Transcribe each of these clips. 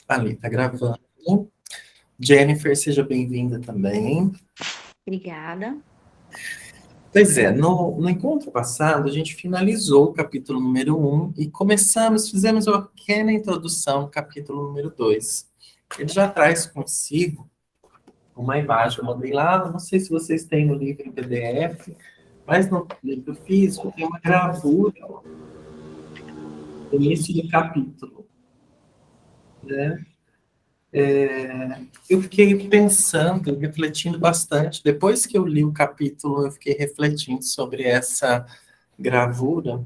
Ali, tá gravando. Jennifer, seja bem-vinda também. Obrigada. Pois é, no encontro passado, a gente finalizou o capítulo número 1 e fizemos uma pequena introdução no capítulo número 2. Ele já traz consigo uma imagem, eu mandei lá, não sei se vocês têm no livro em PDF, mas no livro físico tem uma gravura no início do capítulo, né? Eu fiquei pensando, refletindo bastante. Depois que eu li o capítulo, eu fiquei refletindo sobre essa gravura.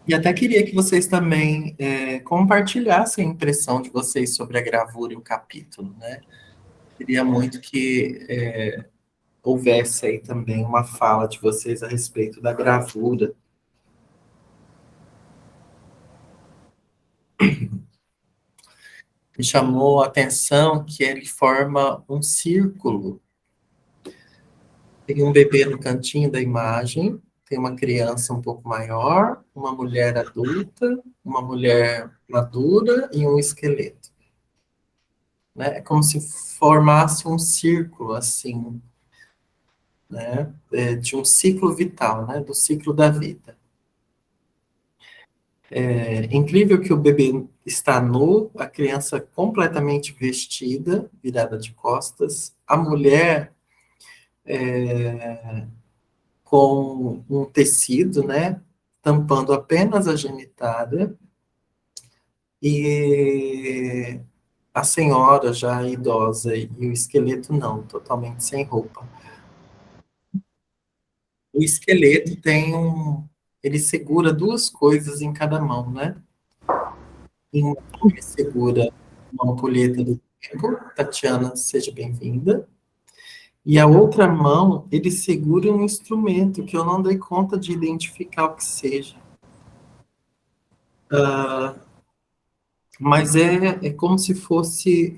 E até queria que vocês também compartilhassem a impressão de vocês sobre a gravura e o capítulo, né? Queria muito que houvesse aí também uma fala de vocês a respeito da gravura. Me chamou a atenção que ele forma um círculo. Tem um bebê no cantinho da imagem, tem uma criança um pouco maior, uma mulher adulta, uma mulher madura e um esqueleto. Né? É como se formasse um círculo, assim, né? De um ciclo vital, né? Do ciclo da vida. É incrível que o bebê está nu, a criança completamente vestida, virada de costas, a mulher com um tecido, né, tampando apenas a genitália, e a senhora já idosa e o esqueleto não, totalmente sem roupa. O esqueleto ele segura duas coisas em cada mão, né? Em uma mão ele segura uma ampulheta do tempo, Tatiana, seja bem-vinda. E a outra mão, ele segura um instrumento que eu não dei conta de identificar o que seja. Mas é como se fosse.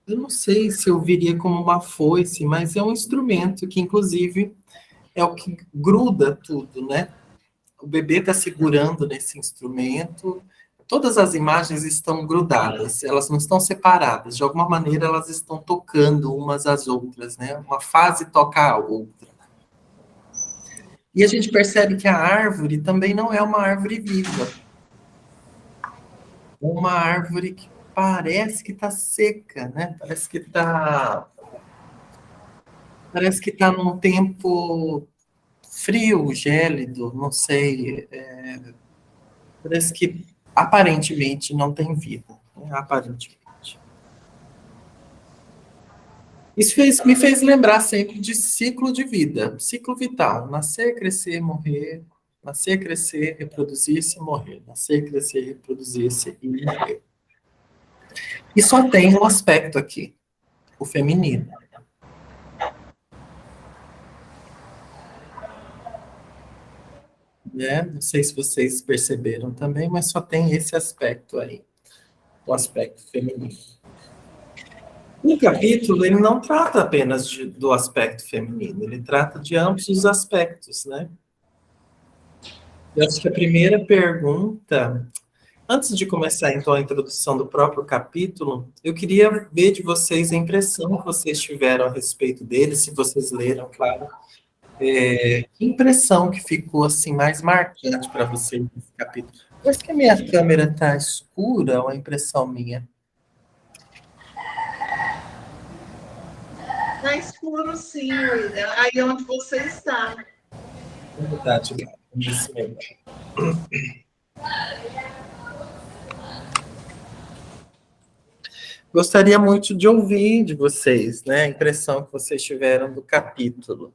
Eu não sei se eu viria como uma foice, mas é um instrumento que, inclusive, é o que gruda tudo, né? O bebê está segurando nesse instrumento. Todas as imagens estão grudadas, elas não estão separadas. De alguma maneira, elas estão tocando umas às outras, né? Uma fase toca a outra. E a gente percebe que a árvore também não é uma árvore viva. É uma árvore que parece que está seca, né? Parece que está num tempo frio, gélido, não sei. Parece que aparentemente não tem vida, né? Aparentemente. Isso me fez lembrar sempre de ciclo de vida, ciclo vital. Nascer, crescer, morrer. Nascer, crescer, reproduzir-se e morrer. Nascer, crescer, reproduzir-se e morrer. E só tem um aspecto aqui, o feminino. Né? Não sei se vocês perceberam também, mas só tem esse aspecto aí, o aspecto feminino. O capítulo, ele não trata apenas do aspecto feminino, ele trata de ambos os aspectos, né? Eu acho que a primeira pergunta, antes de começar, então, a introdução do próprio capítulo, eu queria ver de vocês a impressão que vocês tiveram a respeito dele, se vocês leram, claro. Que impressão que ficou, assim, mais marcante para vocês nesse capítulo? Parece que a minha câmera está escura, ou é impressão minha? Está escuro, sim, William. Aí onde você está. É verdade, isso mesmo. Gostaria muito de ouvir de vocês, né, a impressão que vocês tiveram do capítulo.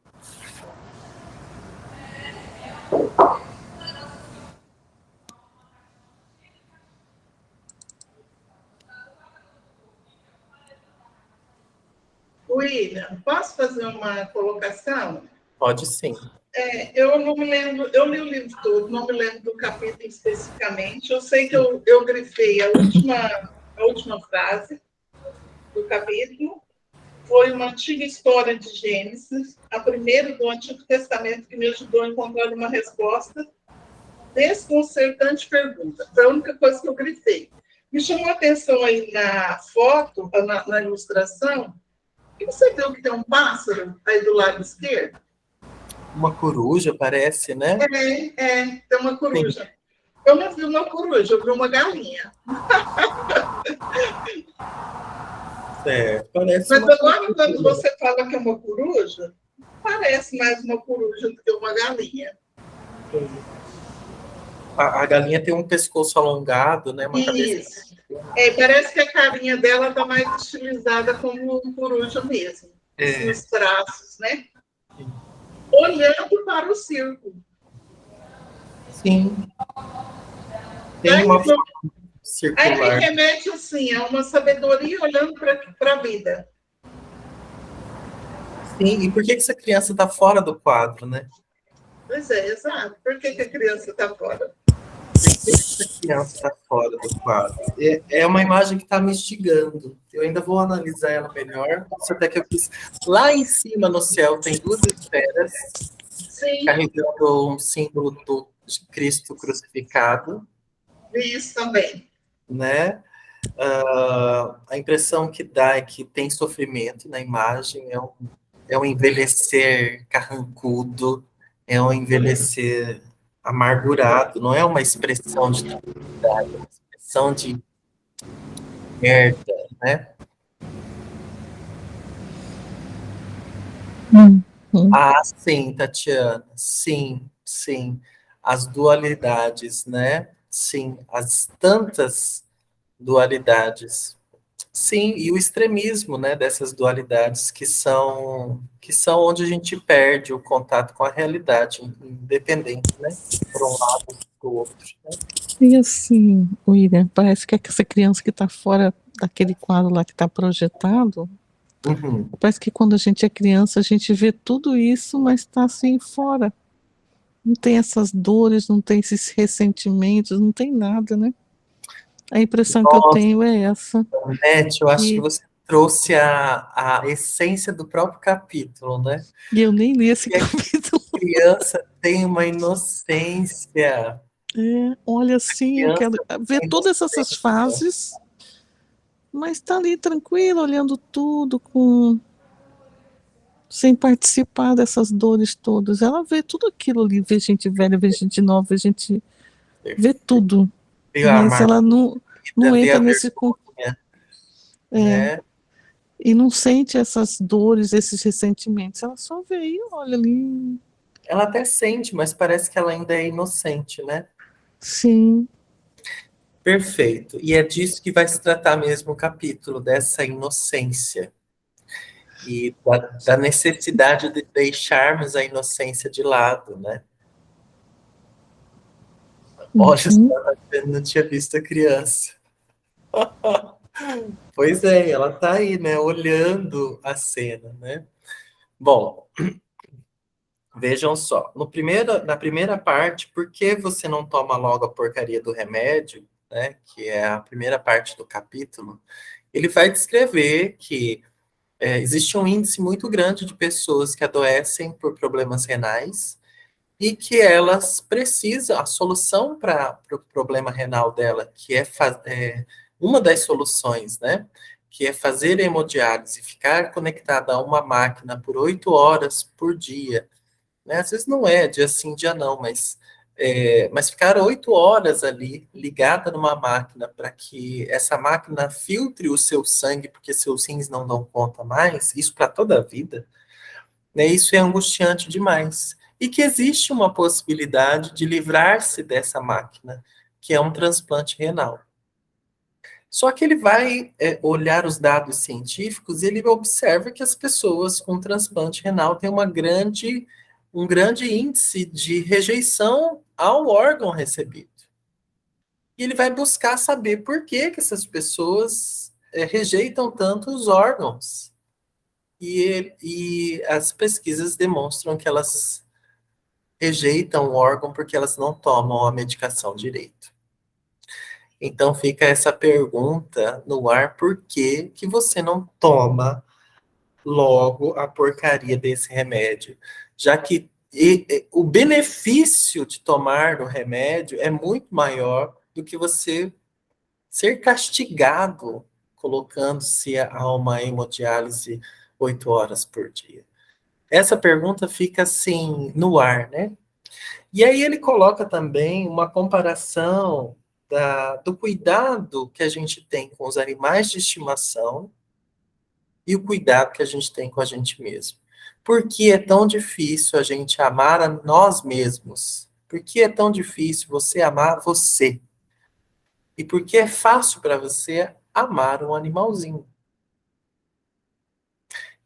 William, posso fazer uma colocação? Pode sim. Eu não me lembro, eu li o livro todo, não me lembro do capítulo especificamente. Eu sei que eu grifei a última frase do capítulo, foi uma antiga história de Gênesis, a primeira do Antigo Testamento que me ajudou a encontrar uma resposta desconcertante pergunta. Foi a única coisa que eu grifei. Me chamou a atenção aí na foto, na ilustração, que você viu que tem um pássaro aí do lado esquerdo? Uma coruja, parece, né? Tem uma coruja. Sim. Eu não vi uma coruja, eu vi uma galinha. Certo, parece. Mas agora, quando você fala que é uma coruja, parece mais uma coruja do que uma galinha. A galinha tem um pescoço alongado, né? Uma Isso. Parece que a carinha dela está mais estilizada como um coruja mesmo. Os traços, né? Sim. Olhando para o círculo. Sim. Tem uma forma circular. Aí me remete, assim, a uma sabedoria olhando para a vida. Sim, e por que essa criança está fora do quadro, né? Pois é, exato. Por que a criança está fora? Por que essa criança está fora do quadro? É uma imagem que está me instigando. Eu ainda vou analisar ela melhor. Isso até que eu fiz. Lá em cima no céu tem duas esferas. Sim. Carregando um símbolo de Cristo crucificado. Isso também. Né? A impressão que dá é que tem sofrimento na imagem, é um envelhecer carrancudo, é um envelhecer amargurado, não é uma expressão de tranquilidade, é uma expressão de merda, né? Ah, sim, Tatiana, sim, sim, as dualidades, né? Sim, as tantas dualidades. Sim, e o extremismo, né, dessas dualidades que são onde a gente perde o contato com a realidade, independente, né, por um lado ou do outro. Né? E assim, William, parece que essa criança que está fora daquele quadro lá que está projetado, parece que quando a gente é criança a gente vê tudo isso, mas está assim fora. Não tem essas dores, não tem esses ressentimentos, não tem nada, né? A impressão que eu tenho é essa. Net, eu acho que você trouxe a essência do próprio capítulo, né? E eu nem li esse capítulo. A criança tem uma inocência. Olha assim, eu quero ver todas essas fases, mas tá ali tranquilo, olhando tudo, sem participar dessas dores todas. Ela vê tudo aquilo ali, vê gente velha, vê gente nova, vê gente... vê tudo. Mas ela não entra nesse... né? E não sente essas dores, esses ressentimentos. Ela só vê e olha ali. Ela até sente, mas parece que ela ainda é inocente, né? Sim. Perfeito. E é disso que vai se tratar mesmo o capítulo, dessa inocência. E da necessidade de deixarmos a inocência de lado, né? Olha, eu não tinha visto a criança. Pois é, ela tá aí, né? Olhando a cena, né? Bom, vejam só. Na primeira parte, por que você não toma logo a porcaria do remédio, né? Que é a primeira parte do capítulo. Ele vai descrever que existe um índice muito grande de pessoas que adoecem por problemas renais e que elas precisam, a solução para o problema renal dela, que é uma das soluções, né? Que é fazer hemodiálise, ficar conectada a uma máquina por 8 horas por dia. Né? Às vezes não é dia sim, dia não, mas ficar 8 horas ali ligada numa máquina para que essa máquina filtre o seu sangue, porque seus rins não dão conta mais, isso para toda a vida, né? Isso é angustiante demais. E que existe uma possibilidade de livrar-se dessa máquina, que é um transplante renal. Só que ele vai olhar os dados científicos e ele observa que as pessoas com transplante renal têm um grande índice de rejeição ao órgão recebido. E ele vai buscar saber por que essas pessoas rejeitam tanto os órgãos. E as pesquisas demonstram que elas rejeitam o órgão porque elas não tomam a medicação direito. Então fica essa pergunta no ar, por que você não toma logo a porcaria desse remédio, já que o benefício de tomar o remédio é muito maior do que você ser castigado colocando-se a uma hemodiálise 8 horas por dia. Essa pergunta fica assim no ar, né? E aí ele coloca também uma comparação do cuidado que a gente tem com os animais de estimação e o cuidado que a gente tem com a gente mesmo. Por que é tão difícil a gente amar a nós mesmos? Por que é tão difícil você amar você? E por que é fácil para você amar um animalzinho?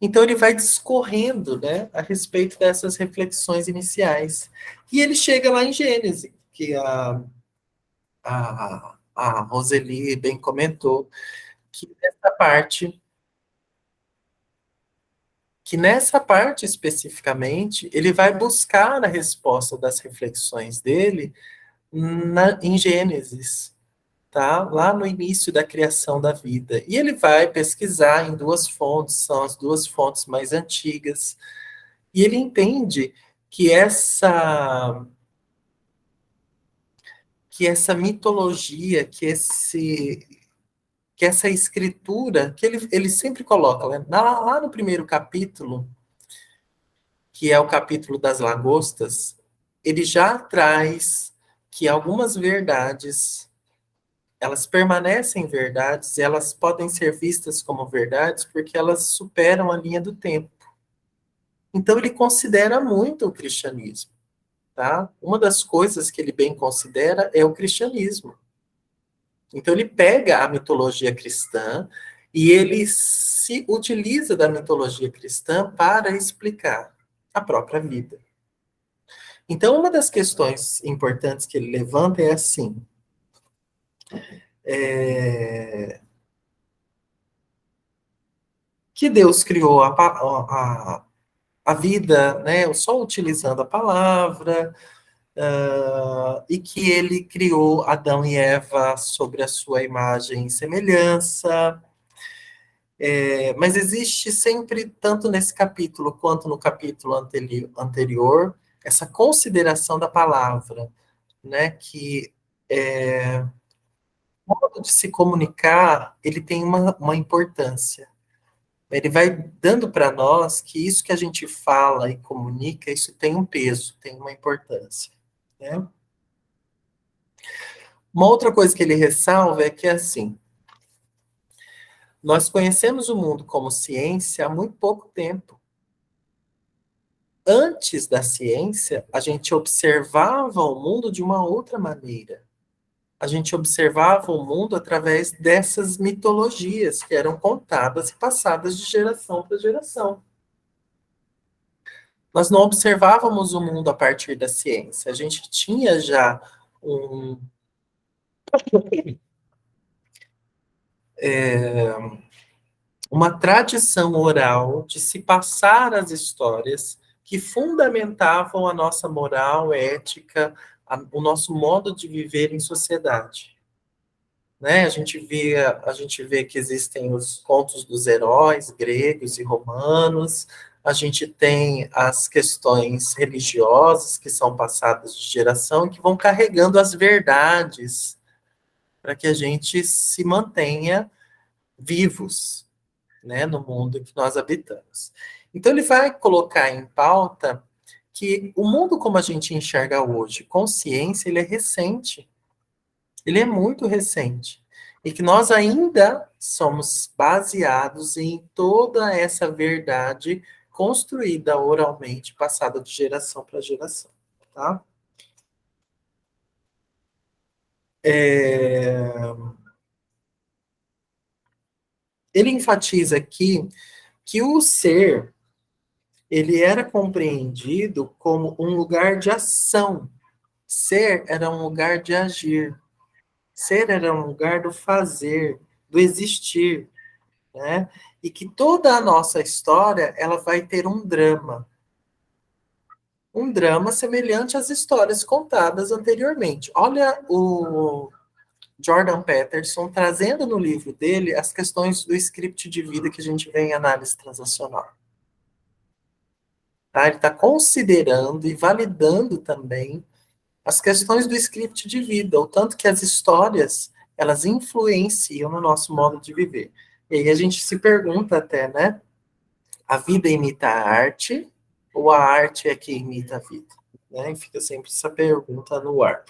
Então ele vai discorrendo, né, a respeito dessas reflexões iniciais. E ele chega lá em Gênesis, que a Roseli bem comentou, que nessa parte especificamente, ele vai buscar a resposta das reflexões dele em Gênesis, tá? Lá no início da criação da vida. E ele vai pesquisar em duas fontes, são as duas fontes mais antigas, e ele entende que essa mitologia, que essa escritura, que ele sempre coloca, né? Lá no primeiro capítulo, que é o capítulo das lagostas, ele já traz que algumas verdades, elas permanecem verdades, e elas podem ser vistas como verdades porque elas superam a linha do tempo. Então ele considera muito o cristianismo, tá? Uma das coisas que ele bem considera é o cristianismo. Então ele pega a mitologia cristã e ele se utiliza da mitologia cristã para explicar a própria vida. Então, uma das questões importantes que ele levanta é assim: que Deus criou a vida, né, só utilizando a palavra, e que ele criou Adão e Eva sobre a sua imagem e semelhança. Mas existe sempre, tanto nesse capítulo quanto no capítulo anterior, essa consideração da palavra, né, que o modo de se comunicar, ele tem uma importância. Ele vai dando para nós que isso que a gente fala e comunica, isso tem um peso, tem uma importância, né? Uma outra coisa que ele ressalva é que, assim, nós conhecemos o mundo como ciência há muito pouco tempo. Antes da ciência, a gente observava o mundo de uma outra maneira. A gente observava o mundo através dessas mitologias que eram contadas e passadas de geração para geração. Nós não observávamos o mundo a partir da ciência. A gente tinha já uma tradição oral de se passar as histórias que fundamentavam a nossa moral, ética, o nosso modo de viver em sociedade. Né? A gente vê que existem os contos dos heróis gregos e romanos, a gente tem as questões religiosas que são passadas de geração e que vão carregando as verdades para que a gente se mantenha vivos, né, no mundo que nós habitamos. Então ele vai colocar em pauta que o mundo como a gente enxerga hoje, consciência, ele é recente. Ele é muito recente. E que nós ainda somos baseados em toda essa verdade construída oralmente, passada de geração para geração. Tá? Ele enfatiza aqui que o ser, ele era compreendido como um lugar de ação. Ser era um lugar de agir. Ser era um lugar do fazer, do existir, né? E que toda a nossa história, ela vai ter um drama. Um drama semelhante às histórias contadas anteriormente. Olha o Jordan Peterson, trazendo no livro dele as questões do script de vida que a gente vê em análise transacional. Tá? Ele está considerando e validando também as questões do script de vida, o tanto que as histórias, elas influenciam no nosso modo de viver. E aí a gente se pergunta até, né? A vida imita a arte ou a arte é que imita a vida? Né? E fica sempre essa pergunta no ar.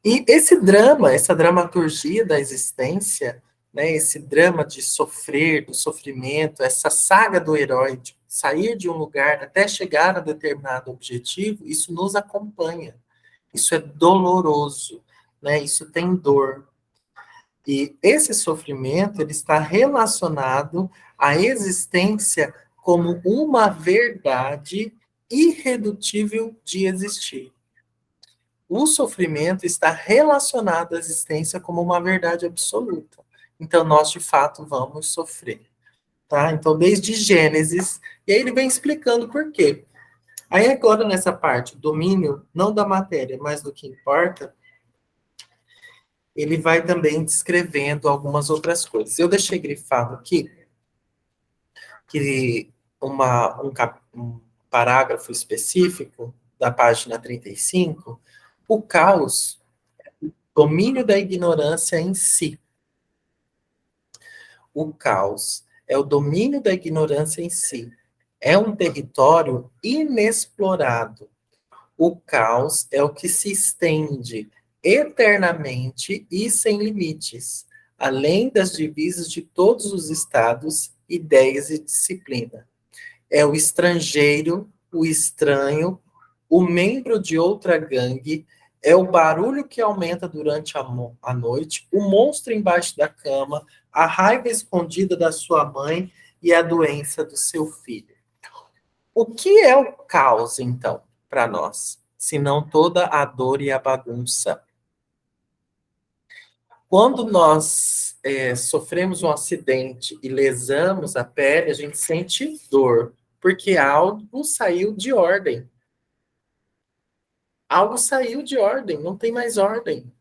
E esse drama, essa dramaturgia da existência, né, esse drama de sofrer, do sofrimento, essa saga do herói, de sair de um lugar até chegar a determinado objetivo, isso nos acompanha. Isso é doloroso, né? Isso tem dor. E esse sofrimento, ele está relacionado à existência como uma verdade irredutível de existir. O sofrimento está relacionado à existência como uma verdade absoluta. Então, nós, de fato, vamos sofrer. Tá? Então, desde Gênesis, e aí ele vem explicando por quê. Aí, agora, nessa parte, domínio, não da matéria, mas do que importa, ele vai também descrevendo algumas outras coisas. Eu deixei grifado aqui que um parágrafo específico da página 35, o caos, domínio da ignorância em si. O caos é o domínio da ignorância em si. É um território inexplorado. O caos é o que se estende eternamente e sem limites, além das divisas de todos os estados, ideias e disciplina. É o estrangeiro, o estranho, o membro de outra gangue, é o barulho que aumenta durante a noite, o monstro embaixo da cama, a raiva escondida da sua mãe e a doença do seu filho. O que é o caos, então, para nós? Se não toda a dor e a bagunça. Quando nós sofremos um acidente e lesamos a pele, a gente sente dor, porque algo saiu de ordem. Algo saiu de ordem, não tem mais ordem.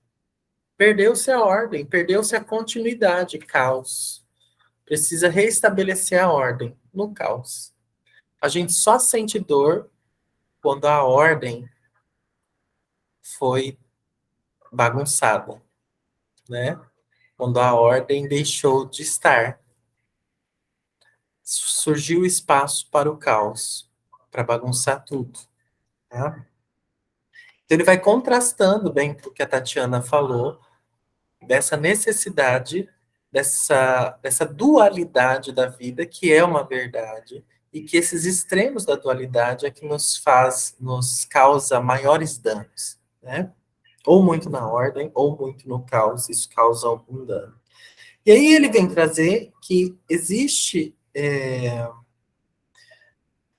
Perdeu-se a ordem, perdeu-se a continuidade, caos. Precisa reestabelecer a ordem no caos. A gente só sente dor quando a ordem foi bagunçada, né? Quando a ordem deixou de estar. Surgiu espaço para o caos, para bagunçar tudo. Tá? Então ele vai contrastando bem com o que a Tatiana falou, dessa necessidade, dessa dualidade da vida, que é uma verdade, e que esses extremos da dualidade é que nos causa maiores danos, né? Ou muito na ordem, ou muito no caos, isso causa algum dano. E aí ele vem trazer que existe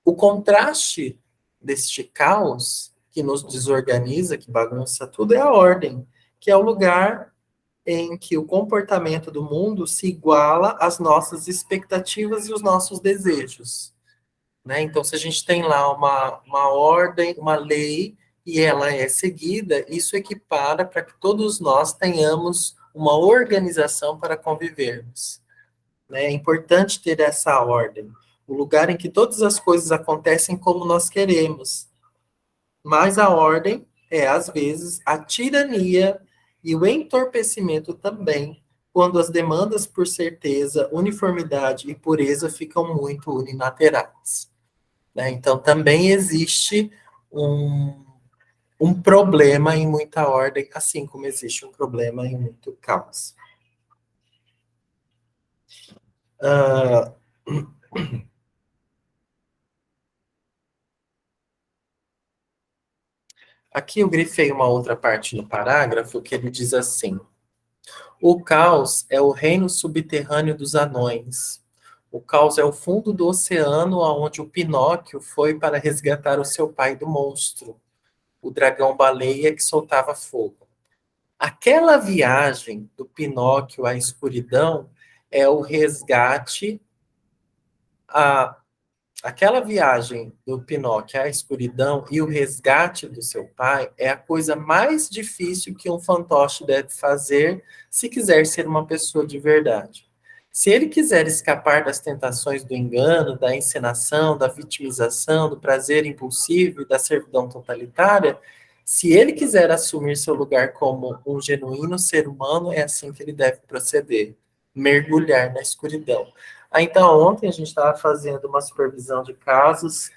o contraste deste caos que nos desorganiza, que bagunça tudo, é a ordem, que é o lugar em que o comportamento do mundo se iguala às nossas expectativas e os nossos desejos. Né? Então, se a gente tem lá uma ordem, uma lei, e ela é seguida, isso equipara para que todos nós tenhamos uma organização para convivermos. Né? É importante ter essa ordem, o lugar em que todas as coisas acontecem como nós queremos. Mas a ordem é, às vezes, a tirania e o entorpecimento também, quando as demandas por certeza, uniformidade e pureza ficam muito unilaterais. Né? Então, também existe um problema em muita ordem, assim como existe um problema em muito caos. Aqui eu grifei uma outra parte no parágrafo que ele diz assim: o caos é o reino subterrâneo dos anões. O caos é o fundo do oceano onde o Pinóquio foi para resgatar o seu pai do monstro, o dragão-baleia que soltava fogo. Aquela viagem do Pinóquio à escuridão é o resgate, aquela viagem do Pinóquio à escuridão e o resgate do seu pai é a coisa mais difícil que um fantoche deve fazer se quiser ser uma pessoa de verdade. Se ele quiser escapar das tentações do engano, da encenação, da vitimização, do prazer impulsivo e da servidão totalitária, se ele quiser assumir seu lugar como um genuíno ser humano, é assim que ele deve proceder, mergulhar na escuridão. Então, ontem a gente estava fazendo uma supervisão de casos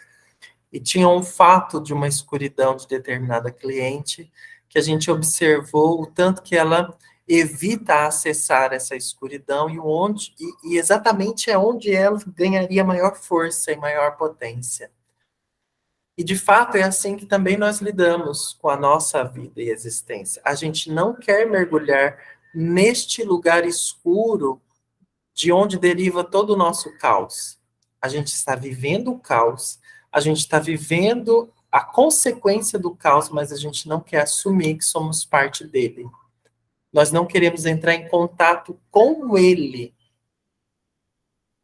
e tinha um fato de uma escuridão de determinada cliente que a gente observou o tanto que ela evita acessar essa escuridão e exatamente é onde ela ganharia maior força e maior potência. E, de fato, é assim que também nós lidamos com a nossa vida e existência. A gente não quer mergulhar neste lugar escuro de onde deriva todo o nosso caos. A gente está vivendo o caos, a gente está vivendo a consequência do caos, mas a gente não quer assumir que somos parte dele. Nós não queremos entrar em contato com ele.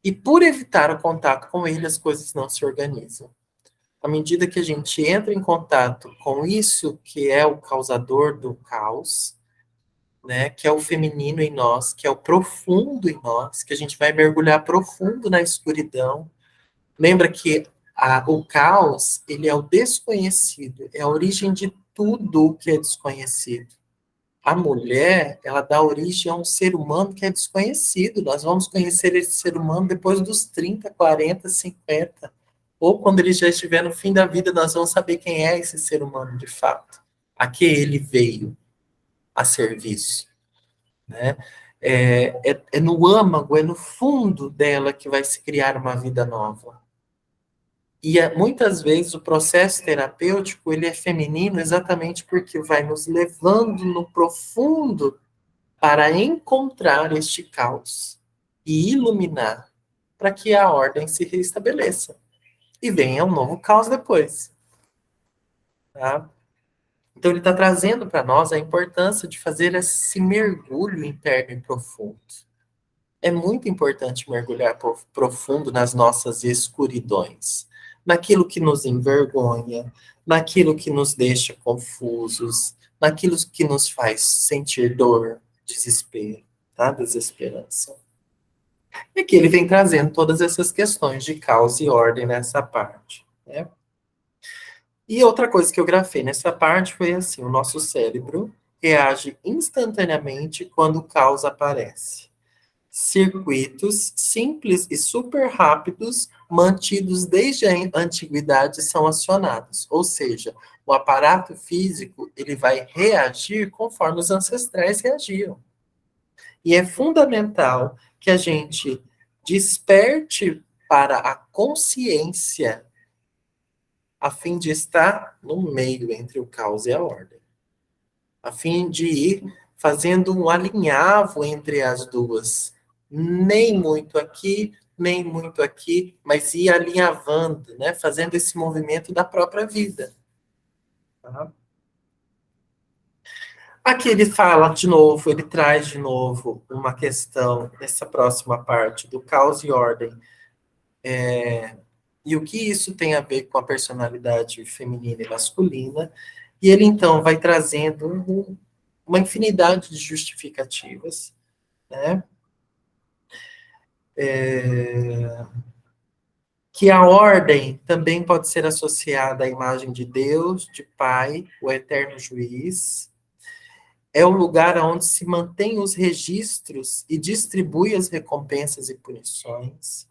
E por evitar o contato com ele, as coisas não se organizam. À medida que a gente entra em contato com isso que é o causador do caos, né, que é o feminino em nós, que é o profundo em nós, que a gente vai mergulhar profundo na escuridão. Lembra que o caos, ele é o desconhecido, é a origem de tudo que é desconhecido. A mulher, ela dá origem a um ser humano que é desconhecido. Nós vamos conhecer esse ser humano depois dos 30, 40, 50. Ou quando ele já estiver no fim da vida, nós vamos saber quem é esse ser humano de fato. A que ele veio a serviço. Né? É no âmago, é no fundo dela que vai se criar uma vida nova. E muitas vezes o processo terapêutico ele é feminino exatamente porque vai nos levando no profundo para encontrar este caos e iluminar para que a ordem se restabeleça. E venha um novo caos depois. Tá? Então ele está trazendo para nós a importância de fazer esse mergulho interno e profundo. É muito importante mergulhar profundo nas nossas escuridões, naquilo que nos envergonha, naquilo que nos deixa confusos, naquilo que nos faz sentir dor, desespero, tá? Desesperança. E aqui ele vem trazendo todas essas questões de caos e ordem nessa parte, né? E outra coisa que eu grafei nessa parte foi assim, o nosso cérebro reage instantaneamente quando o caos aparece. Circuitos simples e super rápidos, mantidos desde a antiguidade, são acionados. Ou seja, o aparato físico ele vai reagir conforme os ancestrais reagiam. E é fundamental que a gente desperte para a consciência a fim de estar no meio entre o caos e a ordem. A fim de ir fazendo um alinhavo entre as duas. Nem muito aqui, nem muito aqui, mas ir alinhavando, né? Fazendo esse movimento da própria vida. Tá? Aqui ele fala de novo, ele traz de novo uma questão nessa próxima parte do caos e ordem. E o que isso tem a ver com a personalidade feminina e masculina. E ele, então, vai trazendo uma infinidade de justificativas, né? Que a ordem também pode ser associada à imagem de Deus, de Pai, o eterno juiz. É o lugar onde se mantém os registros e distribui as recompensas e punições.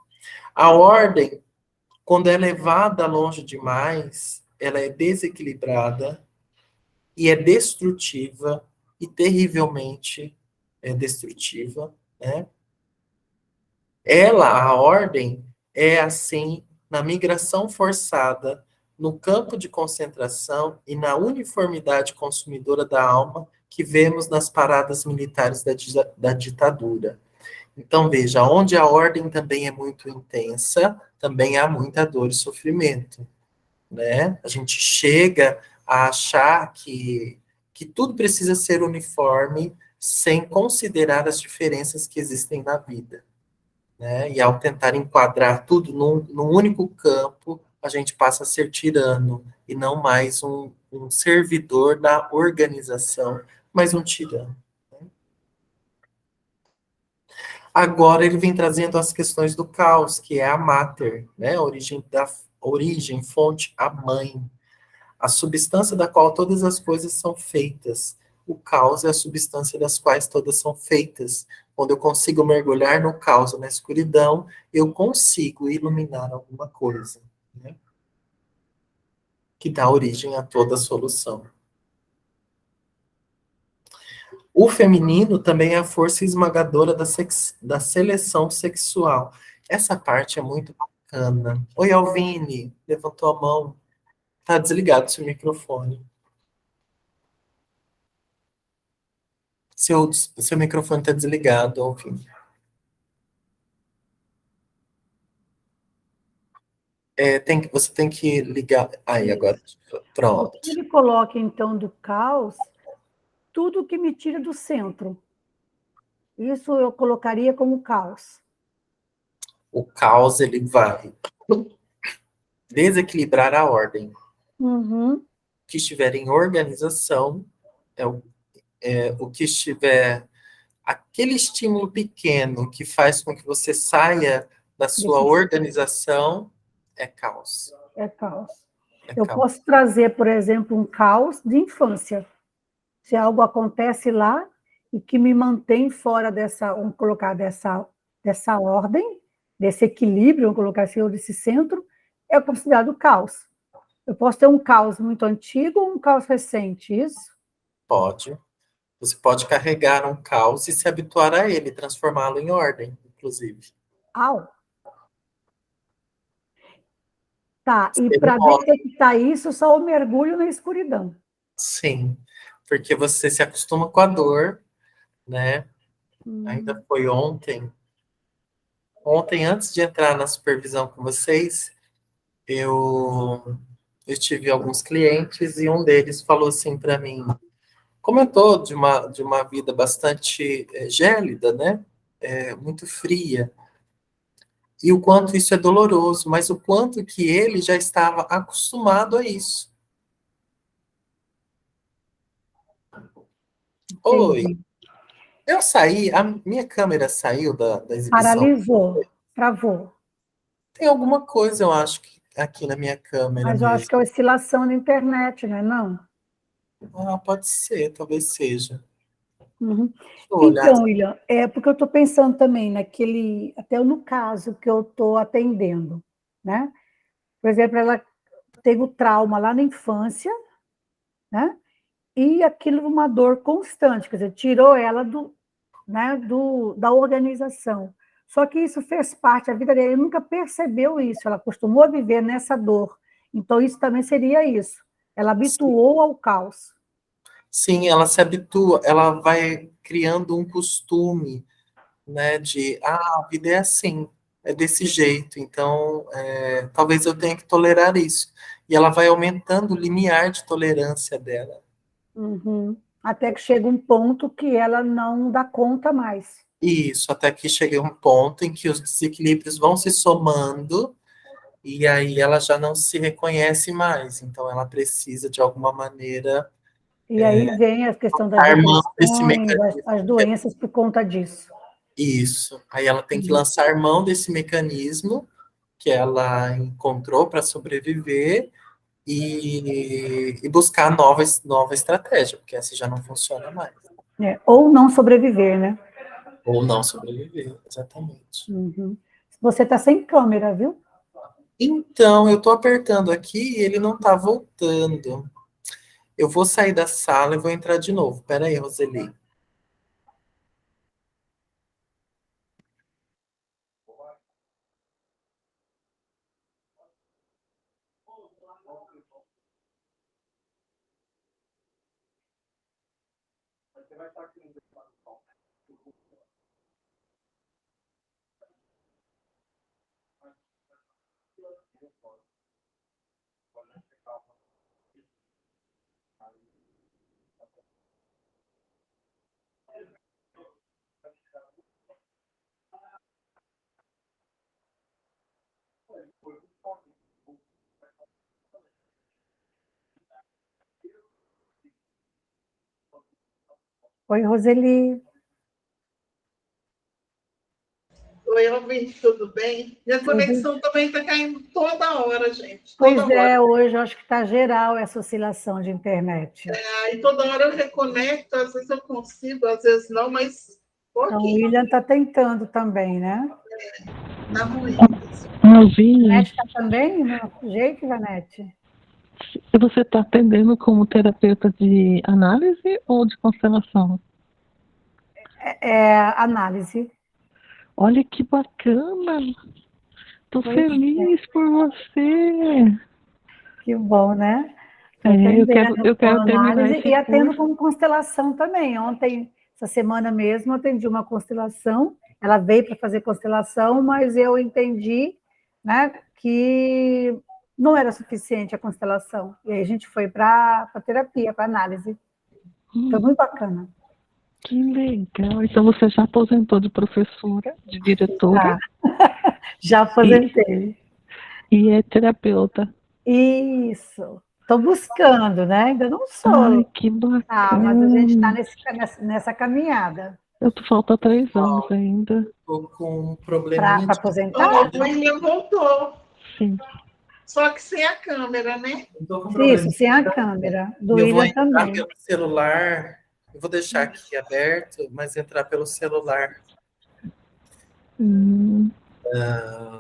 A ordem, quando é levada longe demais, ela é desequilibrada e é destrutiva e terrivelmente destrutiva, né? A ordem, é assim na migração forçada, no campo de concentração e na uniformidade consumidora da alma que vemos nas paradas militares da ditadura. Então, veja, onde a ordem também é muito intensa, também há muita dor e sofrimento, né? A gente chega a achar que tudo precisa ser uniforme sem considerar as diferenças que existem na vida, né? E ao tentar enquadrar tudo num único campo, a gente passa a ser tirano, e não mais um servidor da organização, mas um tirano. Agora ele vem trazendo as questões do caos, que é a mater, né? A origem, fonte, a mãe, a substância da qual todas as coisas são feitas. O caos é a substância das quais todas são feitas. Quando eu consigo mergulhar no caos, na escuridão, eu consigo iluminar alguma coisa, né? Que dá origem a toda solução. O feminino também é a força esmagadora da seleção sexual. Essa parte é muito bacana. Oi, Alvine, levantou a mão. Tá desligado seu microfone. Seu microfone está desligado, Alvine. Você tem que ligar. Aí, agora. O Pronto. que ele coloca, então, do caos, tudo que me tira do centro. Isso eu colocaria como caos. O caos, ele vai desequilibrar a ordem. Uhum. O que estiver em organização o que estiver aquele estímulo pequeno que faz com que você saia da sua organização é caos. É caos. É Eu caos. posso trazer, por exemplo, um caos de infância. Se algo acontece lá e que me mantém fora dessa, vamos colocar, dessa ordem, desse equilíbrio, vamos colocar assim, ou desse centro, é considerado caos. Eu posso ter um caos muito antigo ou um caos recente, isso? Pode. Você pode carregar um caos e se habituar a ele, transformá-lo em ordem, inclusive. Au! Tá, e Você para nota. detectar isso, só o mergulho na escuridão. Sim, porque você se acostuma com a dor, né? Ainda foi ontem. Ontem, antes de entrar na supervisão com vocês, eu tive alguns clientes e um deles falou assim para mim, comentou de uma vida bastante gélida, né? Muito fria. E o quanto isso é doloroso, mas o quanto que ele já estava acostumado a isso. Oi, Entendi. eu saí, a minha câmera saiu da exibição. Paralisou, travou. Tem alguma coisa, eu acho, que aqui na minha câmera Mas eu acho mesmo. que é a oscilação da internet, não é não? Ah, pode ser, talvez seja. Uhum. Deixa eu olhar. Então, William, é porque eu estou pensando também naquele, até no caso que eu estou atendendo, né? Por exemplo, ela teve o trauma lá na infância, né? E aquilo uma dor constante, quer dizer, tirou ela né, da organização. Só que isso fez parte da vida dele, ele nunca percebeu isso, ela acostumou a viver nessa dor. Então, isso também seria isso. Ela habituou ao caos. Sim, ela se habitua, ela vai criando um costume, né, a vida é assim, é desse jeito, então talvez eu tenha que tolerar isso. E ela vai aumentando o limiar de tolerância dela. Uhum. Até que chega um ponto que ela não dá conta mais. Isso, até que chega um ponto em que os desequilíbrios vão se somando e aí ela já não se reconhece mais, então ela precisa, de alguma maneira, E aí vem a questão das lançar mão desse depressões, as mecanismo. doenças por conta disso. Isso, aí ela tem que lançar mão desse mecanismo que ela encontrou para sobreviver e buscar nova estratégia, porque essa já não funciona mais. Ou não sobreviver, né? Ou não sobreviver, exatamente. Uhum. Você está sem câmera, viu? Então, eu estou apertando aqui e ele não está voltando. Eu vou sair da sala e vou entrar de novo. Pera aí, Roseli. Oi, Roseli. Oi, Alvin, tudo bem? Minha conexão também está caindo toda hora, gente. Pois Toda é, hora. hoje eu acho que está geral essa oscilação de internet. Aí toda hora eu reconecto, às vezes eu consigo, às vezes não, mas Então, o ok, William está tentando também, né? tá ruim. Alvin, Vanete está também no jeito, Vanete? você está atendendo como terapeuta de análise ou de constelação? É análise. Olha que bacana! Tô Pois feliz por você. Que bom, né? Estou Eu atendendo com quero terminar análise esse e atendo curso. como constelação também. Ontem, essa semana mesmo, eu atendi uma constelação. Ela veio para fazer constelação, mas eu entendi, né, que não era suficiente a constelação. E aí a gente foi para a terapia, para análise. Foi muito bacana. Que legal. Então você já aposentou de professora, de diretora Já aposentei. e é terapeuta. Isso. Estou buscando, né? Ainda não Ai, sou. que Ah, mas a gente está bacana. nessa caminhada. Falta 3 anos Ó, ainda. tô com um Para probleminha de... aposentar? O William voltou, Sim. só que sem a câmera, né? Eu tô com um Isso, probleminha. sem a câmera. Do Eu vou William entrar também. pelo celular. Eu vou deixar aqui aberto, mas entrar pelo celular. Ah,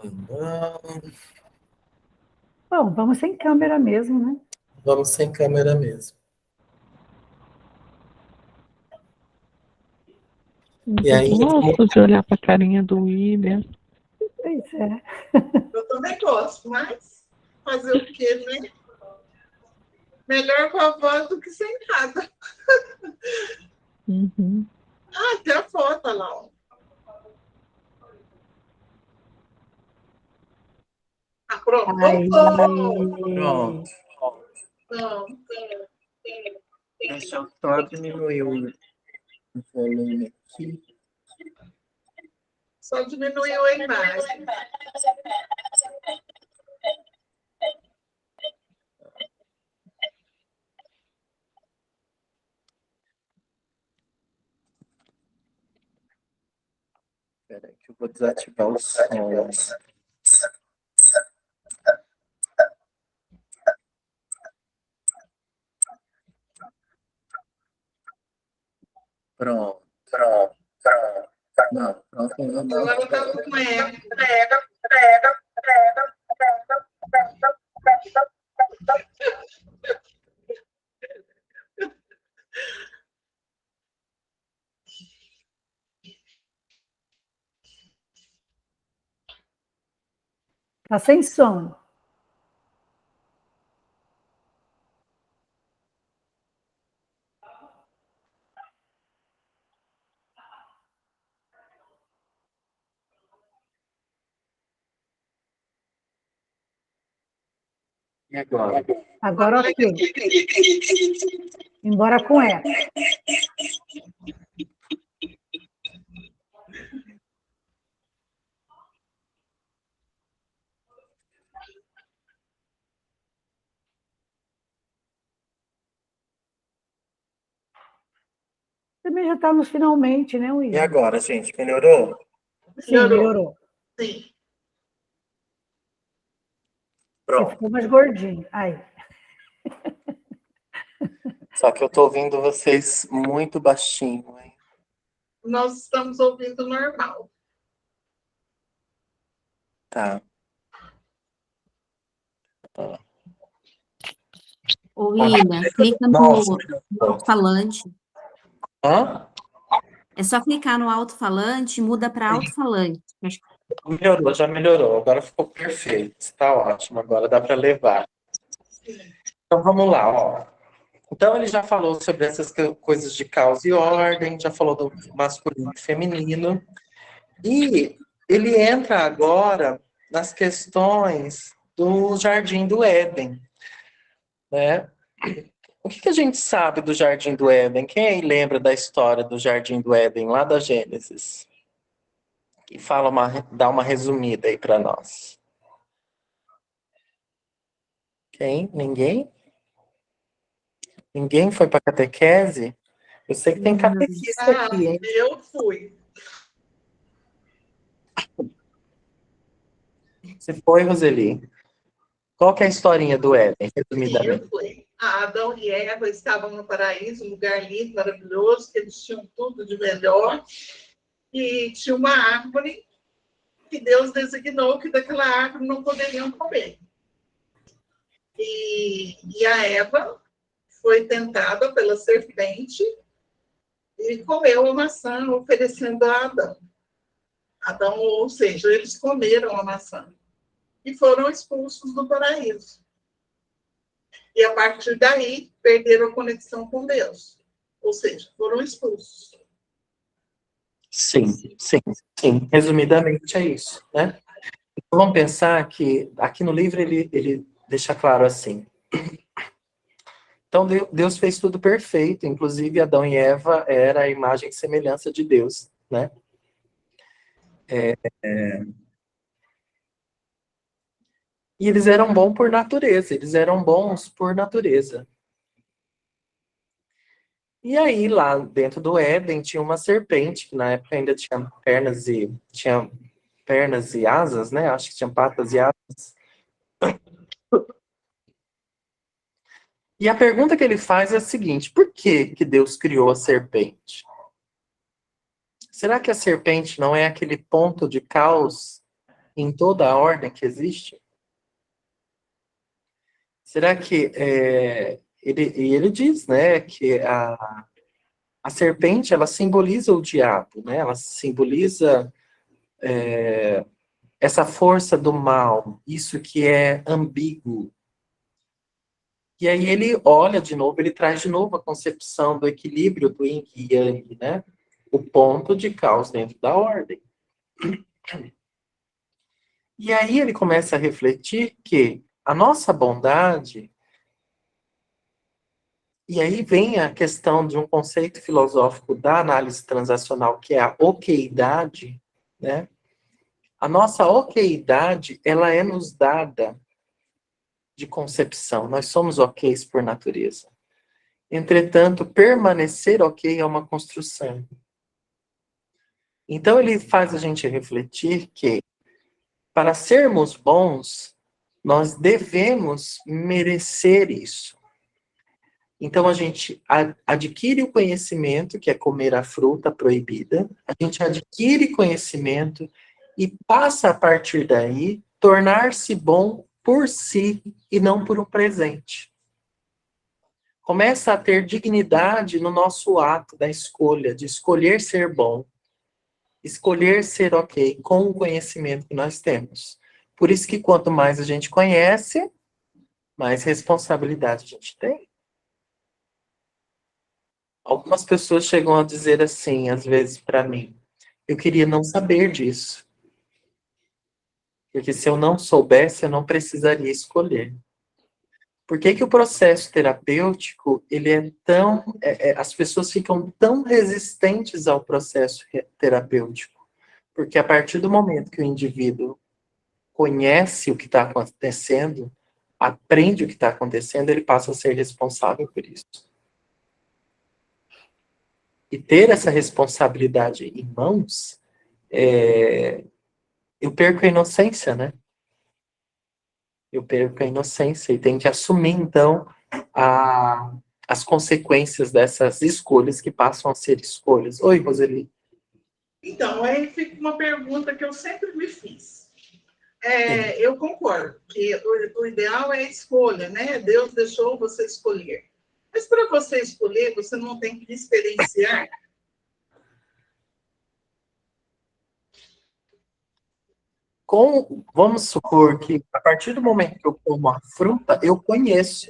Bom, vamos sem câmera mesmo, né? vamos sem câmera mesmo. E aí, Eu gosto de olhar para a carinha do William. Pois é. Eu também gosto, mas fazer o quê, né? Melhor com a voz do que sem nada. Uhum. Ah, tem a foto lá, ó. Ah, pronto, Aí, voltou. pronto. Não, Deixa eu só diminuir o volume aqui. só diminuiu a imagem. Espera aí que eu vou desativar o som. Pronto. Não, pronto, não. Agora tá com eco. tá sem som. E agora? Agora, ok. Embora com eco. Também já está nos finalmente, né, E William? agora, gente? Melhorou? Sim, melhorou. Sim. Você Pronto. ficou mais gordinho. Aí. Só que eu tô ouvindo vocês muito baixinho, hein? Nós estamos ouvindo normal. Tá. Ô, William, clica Nossa, no alto-falante. hã? É só clicar no alto-falante e muda para alto-falante. Melhorou, já melhorou. Agora ficou perfeito. Está ótimo. Agora dá para levar. Então vamos lá, ó. Então ele já falou sobre essas coisas de causa e ordem, já falou do masculino e feminino. E ele entra agora nas questões do Jardim do Éden, né? O que a gente sabe do Jardim do Éden? Quem aí lembra da história do Jardim do Éden, lá da Gênesis? E dá uma resumida aí para nós. Quem? Ninguém? Ninguém foi para catequese? Eu sei que tem catequista aqui, hein? Eu fui. Você foi, Roseli? Qual que é a historinha do Éden, resumidamente? Eu fui. Adão e Eva estavam no paraíso, um lugar lindo, maravilhoso, que eles tinham tudo de melhor. E tinha uma árvore que Deus designou que daquela árvore não poderiam comer. E a Eva foi tentada pela serpente e comeu a maçã, oferecendo a Adão. Adão, ou seja, eles comeram a maçã e foram expulsos do paraíso. E a partir daí, perderam a conexão com Deus. Ou seja, foram expulsos. Sim. Resumidamente é isso, né? Então, vamos pensar que aqui no livro ele deixa claro assim. Então, Deus fez tudo perfeito, inclusive Adão e Eva era a imagem e semelhança de Deus, né? E eles eram bons por natureza, E aí, lá dentro do Éden, tinha uma serpente, que na época ainda tinha pernas e asas, né? Acho que tinha patas e asas. E a pergunta que ele faz é a seguinte: por que Deus criou a serpente? Será que a serpente não é aquele ponto de caos em toda a ordem que existe? Será que ele diz, né, que a serpente ela simboliza o diabo, né? Ela simboliza essa força do mal, isso que é ambíguo. E aí ele olha de novo, ele traz de novo a concepção do equilíbrio do yin e yang, né? O ponto de caos dentro da ordem. E aí ele começa a refletir que a nossa bondade, e aí vem a questão de um conceito filosófico da análise transacional, que é a oqueidade, né? A nossa oqueidade, ela é nos dada de concepção. Nós somos ok's por natureza. Entretanto, permanecer ok é uma construção. Então, ele faz a gente refletir que, para sermos bons, nós devemos merecer isso. Então, a gente adquire o conhecimento, que é comer a fruta proibida, a gente adquire conhecimento e passa, a partir daí, tornar-se bom por si e não por um presente. Começa a ter dignidade no nosso ato da escolha, de escolher ser bom, escolher ser ok com o conhecimento que nós temos. Por isso que quanto mais a gente conhece, mais responsabilidade a gente tem. Algumas pessoas chegam a dizer assim, às vezes, para mim, eu queria não saber disso. Porque se eu não soubesse, eu não precisaria escolher. Por que o processo terapêutico, ele é tão... as pessoas ficam tão resistentes ao processo terapêutico? Porque a partir do momento que o indivíduo conhece o que está acontecendo, aprende o que está acontecendo, ele passa a ser responsável por isso. E ter essa responsabilidade em mãos, eu perco a inocência, né? Eu perco a inocência e tenho que assumir, então, as consequências dessas escolhas que passam a ser escolhas. Oi, Roseli. Então, aí fica uma pergunta que eu sempre me fiz. Eu concordo que o ideal é a escolha, né? Deus deixou você escolher. Mas para você escolher, você não tem que experienciar. Vamos supor que, a partir do momento que eu como a fruta, eu conheço.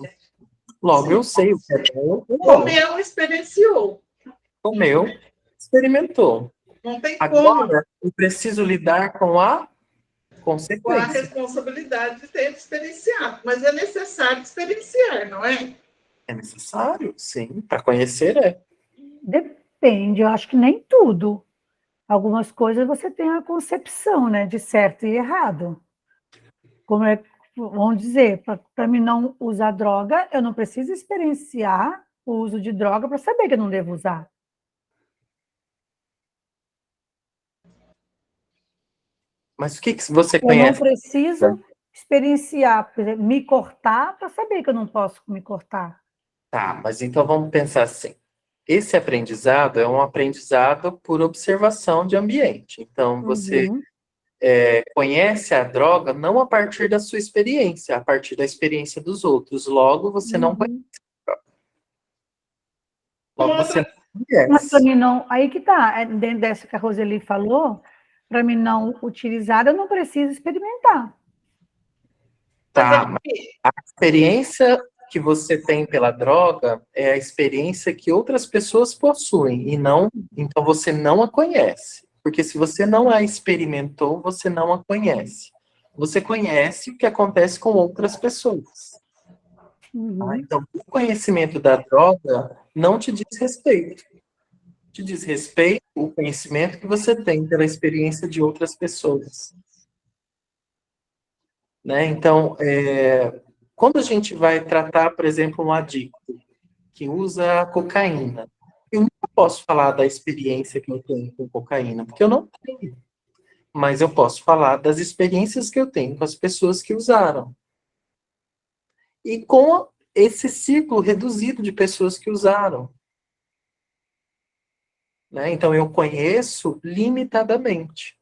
Logo, eu sei o que é bom. Comeu, experienciou. Comeu, experimentou. Não tem Agora, como. eu preciso lidar com a consequência. Com a responsabilidade de ter experienciado. Mas é necessário experienciar, não é? É necessário, sim. Para conhecer, Depende, eu acho que nem tudo. Algumas coisas você tem a concepção, né, de certo e errado. Vamos dizer, para mim não usar droga, eu não preciso experienciar o uso de droga para saber que eu não devo usar. Mas o que você Eu não conhece? preciso experienciar, por exemplo, me cortar para saber que eu não posso me cortar. Tá, mas então vamos pensar assim. Esse aprendizado é um aprendizado por observação de ambiente. Então, você Uhum. conhece a droga não a partir da sua experiência, a partir da experiência dos outros. Logo, você não conhece. Uhum. Logo, você não Mas para conhece. mim não, aí que tá, dentro dessa que a Roseli falou, para mim não utilizar, eu não preciso experimentar. Tá, mas a experiência que você tem pela droga é a experiência que outras pessoas possuem e não, então você não a conhece. Porque se você não a experimentou, você não a conhece. Você conhece o que acontece com outras pessoas. Tá? Então, o conhecimento da droga não te diz respeito. Te diz respeito o conhecimento que você tem pela experiência de outras pessoas. Né? Então, quando a gente vai tratar, por exemplo, um adicto que usa cocaína, eu nunca posso falar da experiência que eu tenho com cocaína, porque eu não tenho. Mas eu posso falar das experiências que eu tenho com as pessoas que usaram. E com esse ciclo reduzido de pessoas que usaram. Né? Então, eu conheço limitadamente.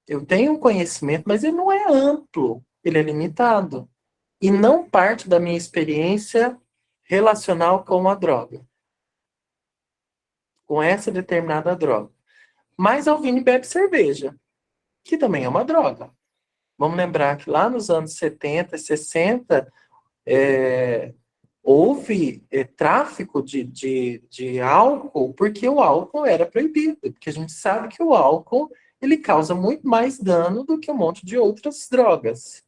Eu tenho um conhecimento, mas ele não é amplo, ele é limitado. E não parte da minha experiência relacional com a droga. Com essa determinada droga. Mas Alvine bebe cerveja, que também é uma droga. Vamos lembrar que lá nos anos 70, 60, houve tráfico de álcool, porque o álcool era proibido. Porque a gente sabe que o álcool ele causa muito mais dano do que um monte de outras drogas.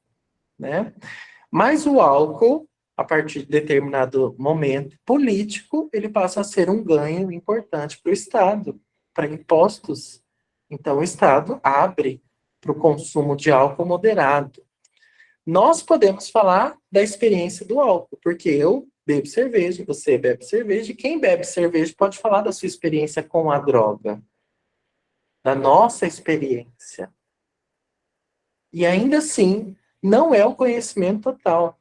Né? Mas o álcool, a partir de determinado momento político, ele passa a ser um ganho importante para o Estado, para impostos. Então, o Estado abre para o consumo de álcool moderado. Nós podemos falar da experiência do álcool, porque eu bebo cerveja, você bebe cerveja, e quem bebe cerveja pode falar da sua experiência com a droga, da nossa experiência. E ainda assim, não é o conhecimento total.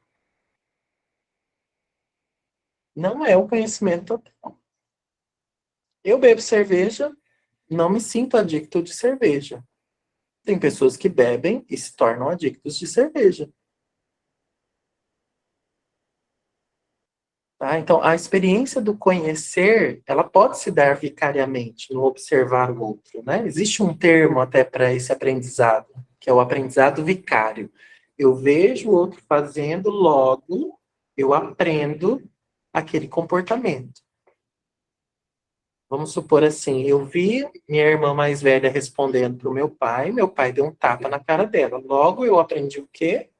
Não é o conhecimento total. Eu bebo cerveja, não me sinto adicto de cerveja. Tem pessoas que bebem e se tornam adictos de cerveja. Tá? Então, a experiência do conhecer, ela pode se dar vicariamente, no observar o outro. Né? Existe um termo até para esse aprendizado, que é o aprendizado vicário. Eu vejo o outro fazendo, logo eu aprendo aquele comportamento. Vamos supor assim, eu vi minha irmã mais velha respondendo para o meu pai deu um tapa na cara dela. Logo eu aprendi o quê?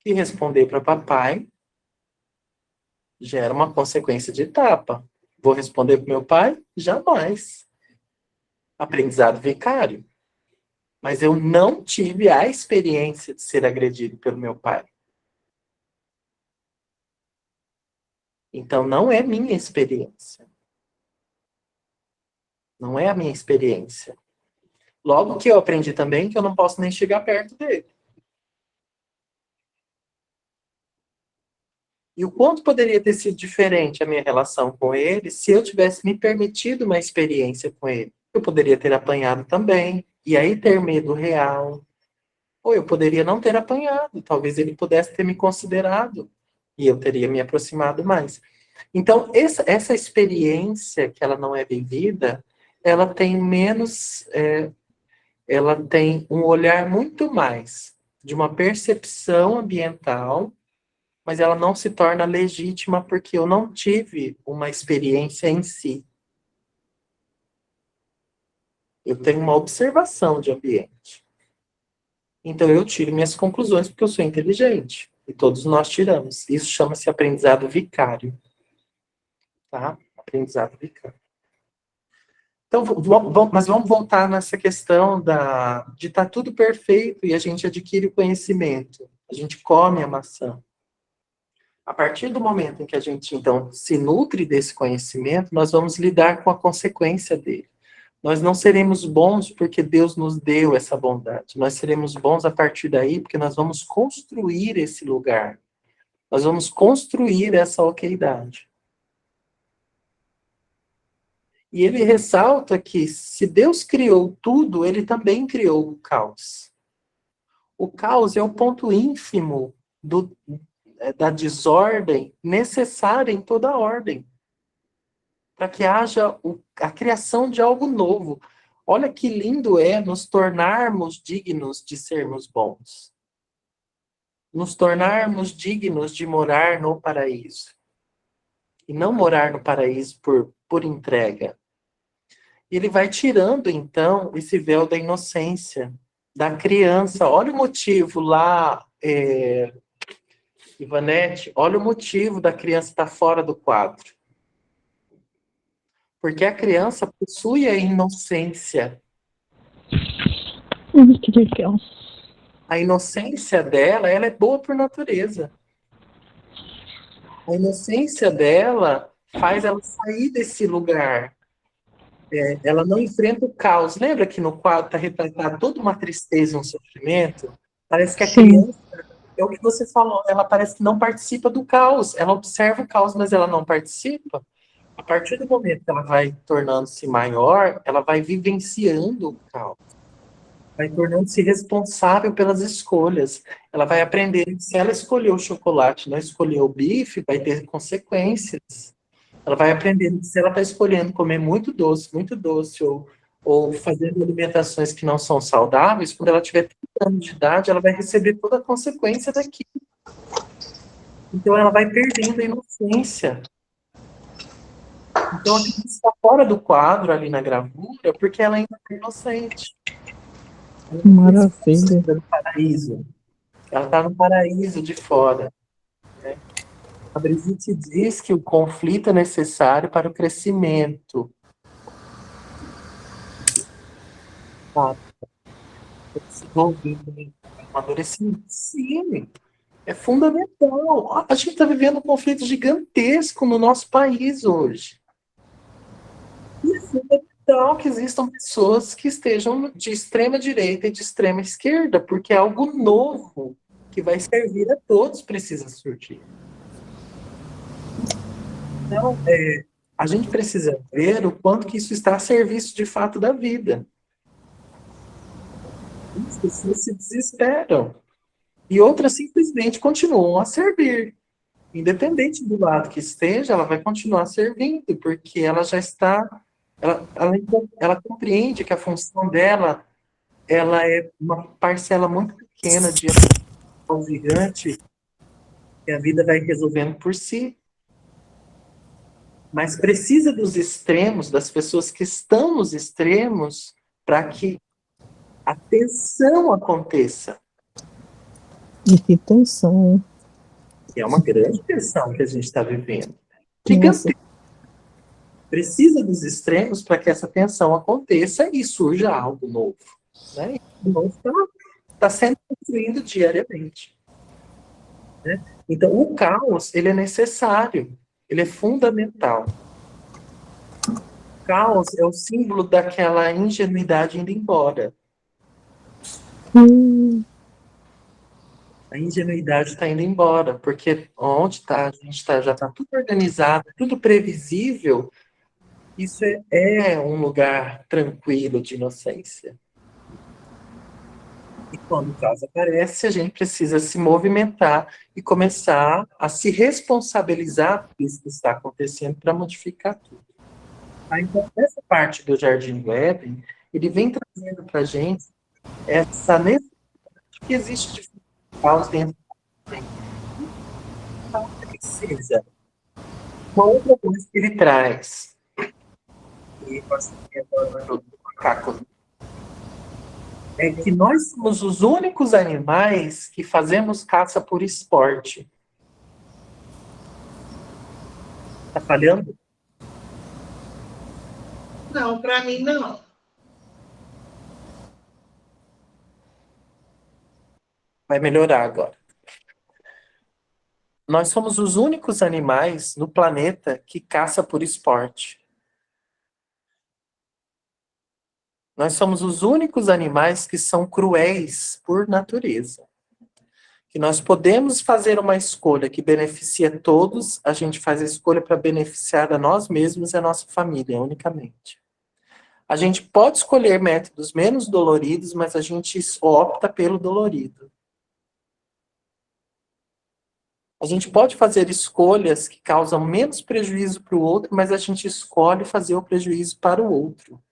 Que responder para papai gera uma consequência de tapa. Vou responder para o meu pai? Jamais. Aprendizado vicário. Mas eu não tive a experiência de ser agredido pelo meu pai. Então não é minha experiência. Não é a minha experiência. Logo que eu aprendi também que eu não posso nem chegar perto dele. E o quanto poderia ter sido diferente a minha relação com ele se eu tivesse me permitido uma experiência com ele. Eu poderia ter apanhado também, e aí ter medo real. Ou eu poderia não ter apanhado, talvez ele pudesse ter me considerado, e eu teria me aproximado mais. Então, essa experiência que ela não é vivida, ela tem menos, ela tem um olhar muito mais de uma percepção ambiental, mas ela não se torna legítima porque eu não tive uma experiência em si. Eu tenho uma observação de ambiente. Então eu tiro minhas conclusões porque eu sou inteligente. E todos nós tiramos. Isso chama-se aprendizado vicário. Tá? Aprendizado vicário. Então, mas vamos voltar nessa questão de estar tudo perfeito e a gente adquire o conhecimento. A gente come a maçã. A partir do momento em que a gente, então, se nutre desse conhecimento, nós vamos lidar com a consequência dele. Nós não seremos bons porque Deus nos deu essa bondade. Nós seremos bons a partir daí porque nós vamos construir esse lugar. Nós vamos construir essa oqueidade. E ele ressalta que se Deus criou tudo, ele também criou o caos. O caos é o ponto ínfimo da desordem necessária em toda a ordem, para que haja a criação de algo novo. Olha que lindo é nos tornarmos dignos de sermos bons. Nos tornarmos dignos de morar no paraíso. E não morar no paraíso por entrega. Ele vai tirando, então, esse véu da inocência, da criança. Olha o motivo lá, Ivanete, olha o motivo da criança estar fora do quadro. Porque a criança possui a inocência. Que legal. A inocência dela, ela é boa por natureza. A inocência dela faz ela sair desse lugar. Ela não enfrenta o caos. Lembra que no quadro está retratada toda uma tristeza, um sofrimento? Parece que a criança, é o que você falou, ela parece que não participa do caos. Ela observa o caos, mas ela não participa. A partir do momento que ela vai tornando-se maior, ela vai vivenciando o caos. Vai tornando-se responsável pelas escolhas. Ela vai aprender que se ela escolheu o chocolate, não escolheu o bife, vai ter consequências. Ela vai aprender que se ela está escolhendo comer muito doce, ou fazendo alimentações que não são saudáveis, quando ela tiver 30 anos de idade, ela vai receber toda a consequência daquilo. Então ela vai perdendo a inocência. Então a criança está fora do quadro ali na gravura, porque ela ainda é inocente. Maravilha. Ela está no paraíso de fora. Né? A Brigitte diz que o conflito é necessário para o crescimento. Para o desenvolvimento, o amadurecimento. Sim, é fundamental. A gente está vivendo um conflito gigantesco no nosso país hoje. E é fundamental que existam pessoas que estejam de extrema direita e de extrema esquerda, porque é algo novo que vai servir a todos, precisa surgir. Então, a gente precisa ver o quanto que isso está a serviço de fato da vida. As pessoas se desesperam. E outras simplesmente continuam a servir. Independente do lado que esteja, ela vai continuar servindo, porque ela já está... Ela compreende que a função dela ela é uma parcela muito pequena de um gigante que a vida vai resolvendo por si. Mas precisa dos extremos, das pessoas que estão nos extremos, para que a tensão aconteça. E que tensão, hein? É uma grande tensão que a gente está vivendo. Gigante. Precisa dos extremos para que essa tensão aconteça e surja algo novo. Né? E o novo está sendo construído diariamente. Né? Então, o caos, ele é necessário, ele é fundamental. O caos é o símbolo daquela ingenuidade indo embora. A ingenuidade está indo embora, porque onde está, a gente já está tudo organizado, tudo previsível. Isso é um lugar tranquilo de inocência. E quando o caos aparece, a gente precisa se movimentar e começar a se responsabilizar por isso que está acontecendo para modificar tudo. Então, essa parte do Jardim do Éden, ele vem trazendo para a gente essa necessidade que existe de caos dentro da gente. Então, precisa. Uma outra coisa que ele traz, e nós temos do macaco, é que nós somos os únicos animais que fazemos caça por esporte. Tá falhando? Não, para mim não. Vai melhorar agora. nós somos os únicos animais no planeta que caça por esporte. Nós somos os únicos animais que são cruéis por natureza. Que nós podemos fazer uma escolha que beneficia todos, a gente faz a escolha para beneficiar a nós mesmos e a nossa família, unicamente. A gente pode escolher métodos menos doloridos, mas a gente opta pelo dolorido. A gente pode fazer escolhas que causam menos prejuízo para o outro, mas a gente escolhe fazer o prejuízo para o outro.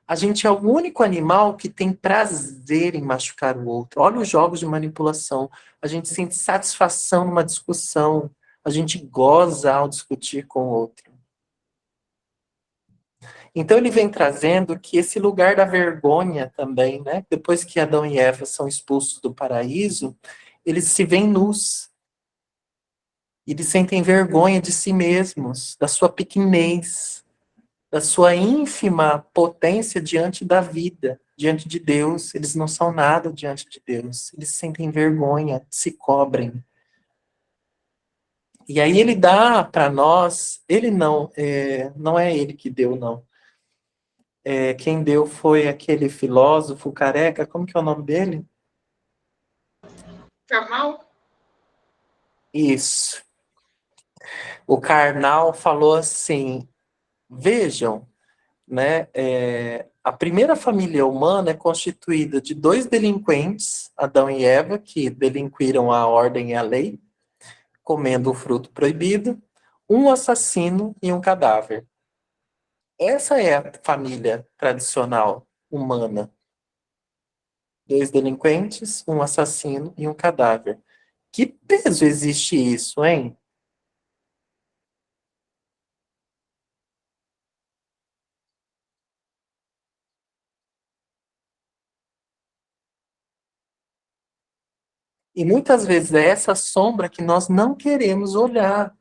A gente é o único animal que tem prazer em machucar o outro. Olha os jogos de manipulação. A gente sente satisfação numa discussão. A gente goza ao discutir com o outro. Então ele vem trazendo que esse lugar da vergonha também, né? Depois que Adão e Eva são expulsos do paraíso, eles se veem nus. Eles sentem vergonha de si mesmos, da sua pequenez, da sua ínfima potência diante da vida, diante de Deus. Eles não são nada diante de Deus. Eles sentem vergonha, se cobrem. E aí ele dá para nós, ele não é ele que deu, não. Quem deu foi aquele filósofo careca, como que é o nome dele? Karnal? Isso. O Karnal falou assim, vejam, né, a primeira família humana é constituída de 2 delinquentes, Adão e Eva, que delinquiram a ordem e a lei, comendo o fruto proibido, um assassino e um cadáver. Essa é a família tradicional humana. 2 delinquentes, um assassino e um cadáver. Que peso existe isso, hein? E muitas vezes é essa sombra que nós não queremos olhar,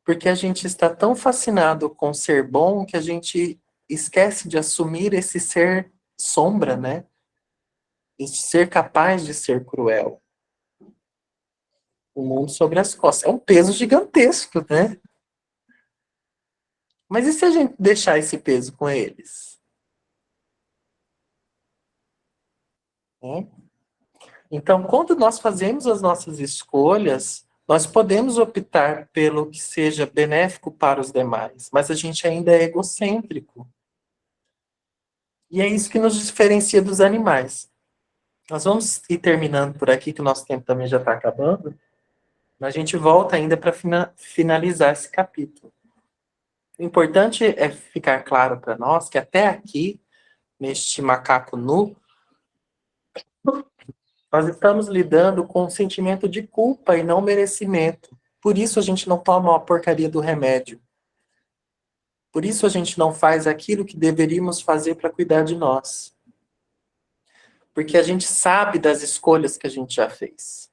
porque a gente está tão fascinado com ser bom que a gente esquece de assumir esse ser sombra, né? Esse ser capaz de ser cruel. O mundo sobre as costas. É um peso gigantesco, né? Mas e se a gente deixar esse peso com eles? Né? Então, quando nós fazemos as nossas escolhas, nós podemos optar pelo que seja benéfico para os demais, mas a gente ainda é egocêntrico. E é isso que nos diferencia dos animais. Nós vamos ir terminando por aqui, que o nosso tempo também já está acabando. A gente volta ainda para finalizar esse capítulo. O importante é ficar claro para nós que até aqui, neste macaco nu, nós estamos lidando com um sentimento de culpa e não merecimento. Por isso a gente não toma a porcaria do remédio. Por isso a gente não faz aquilo que deveríamos fazer para cuidar de nós. Porque a gente sabe das escolhas que a gente já fez.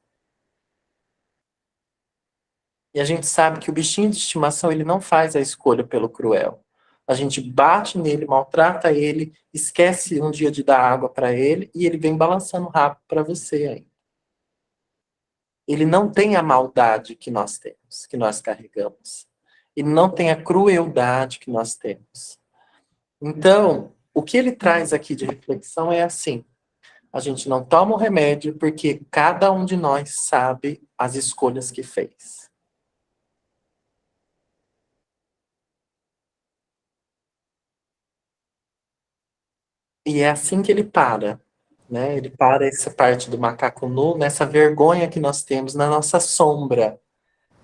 E a gente sabe que o bichinho de estimação, ele não faz a escolha pelo cruel. A gente bate nele, maltrata ele, esquece um dia de dar água para ele e ele vem balançando o rabo para você aí. Ele não tem a maldade que nós temos, que nós carregamos. Ele não tem a crueldade que nós temos. Então, o que ele traz aqui de reflexão é assim: a gente não toma o remédio porque cada um de nós sabe as escolhas que fez. E é assim que ele para, né? Ele para essa parte do macaco nu, nessa vergonha que nós temos na nossa sombra,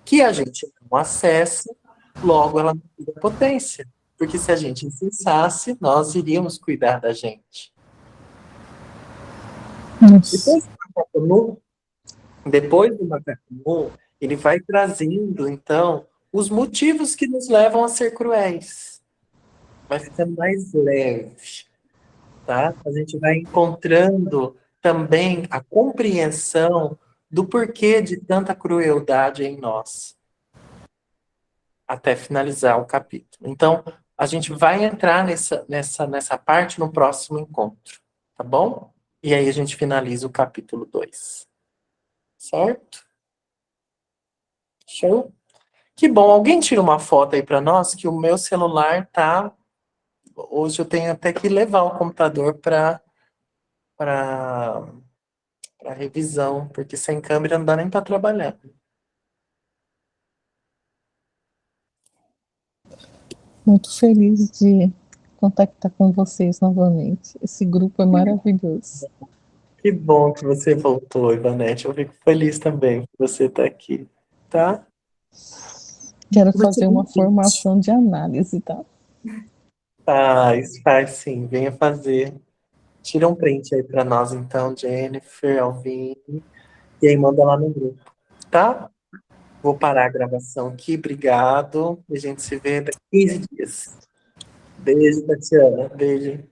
que a gente não acessa, logo ela não tem potência. Porque se a gente cessasse, nós iríamos cuidar da gente. Depois do macaco nu, ele vai trazendo, então, os motivos que nos levam a ser cruéis. Vai ficando mais leve. Tá? A gente vai encontrando também a compreensão do porquê de tanta crueldade em nós, até finalizar o capítulo. Então, a gente vai entrar nessa parte no próximo encontro, tá bom? E aí a gente finaliza o capítulo 2. Certo? Show? Que bom. Alguém tira uma foto aí para nós, que o meu celular tá... Hoje eu tenho até que levar o computador para revisão, porque sem câmera não dá nem para trabalhar. Muito feliz de contactar com vocês novamente. Esse grupo é maravilhoso. Que bom que você voltou, Ivanete. Eu fico feliz também que você está aqui, tá? Quero fazer uma formação de análise, tá? Faz sim. Venha fazer. Tira um print aí para nós, então, Jennifer, Alvine, e aí manda lá no grupo, tá? Vou parar a gravação aqui. Obrigado. E a gente se vê daqui 15 dias. Beijo, Tatiana. Beijo.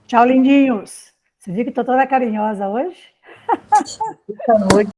Tchau, lindinhos. Você viu que estou toda carinhosa hoje? Boa noite.